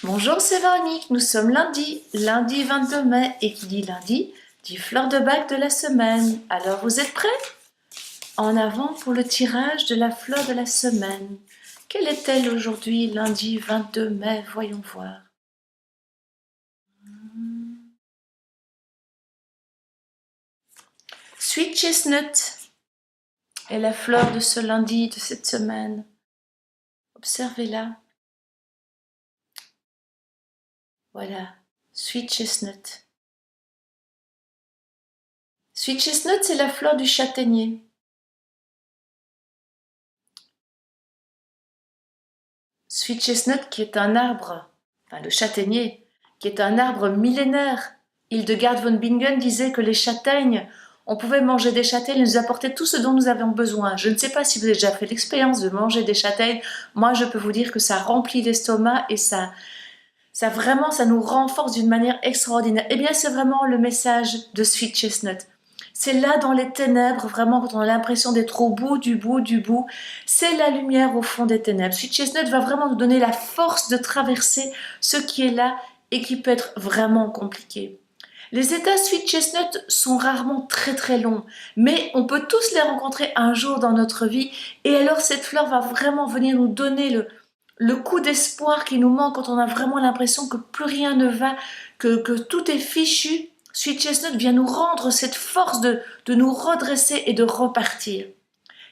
Bonjour, c'est Véronique, nous sommes lundi 22 mai, et qui dit lundi, dit fleur de bac de la semaine. Alors vous êtes prêts? En avant pour le tirage de la fleur de la semaine. Quelle est-elle aujourd'hui, lundi 22 mai? Voyons voir. Sweet Chestnut est la fleur de ce lundi, de cette semaine. Observez-la. Voilà, Sweet Chestnut. Sweet Chestnut, c'est la fleur du châtaignier. Sweet Chestnut qui est un arbre, enfin le châtaignier, qui est un arbre millénaire. Hildegard von Bingen disait que les châtaignes, on pouvait manger des châtaignes et nous apporter tout ce dont nous avions besoin. Je ne sais pas si vous avez déjà fait l'expérience de manger des châtaignes. Moi, je peux vous dire que ça remplit l'estomac et ça nous renforce d'une manière extraordinaire. Eh bien, c'est vraiment le message de Sweet Chestnut. C'est là dans les ténèbres, vraiment quand on a l'impression d'être au bout du bout du bout, c'est la lumière au fond des ténèbres. Sweet Chestnut va vraiment nous donner la force de traverser ce qui est là et qui peut être vraiment compliqué. Les états Sweet Chestnut sont rarement très très longs, mais on peut tous les rencontrer un jour dans notre vie, et alors cette fleur va vraiment venir nous donner le coup d'espoir qui nous manque quand on a vraiment l'impression que plus rien ne va, que tout est fichu. Sweet Chestnut vient nous rendre cette force de nous redresser et de repartir.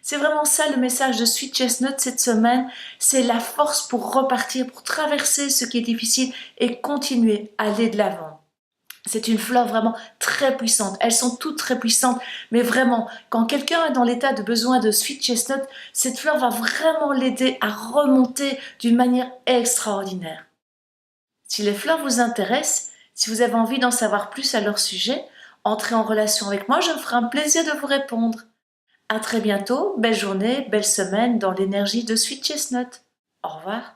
C'est vraiment ça le message de Sweet Chestnut cette semaine, c'est la force pour repartir, pour traverser ce qui est difficile et continuer à aller de l'avant. C'est une fleur vraiment très puissante. Elles sont toutes très puissantes, mais vraiment, quand quelqu'un est dans l'état de besoin de Sweet Chestnut, cette fleur va vraiment l'aider à remonter d'une manière extraordinaire. Si les fleurs vous intéressent, si vous avez envie d'en savoir plus à leur sujet, entrez en relation avec moi, je me ferai un plaisir de vous répondre. À très bientôt, belle journée, belle semaine dans l'énergie de Sweet Chestnut. Au revoir.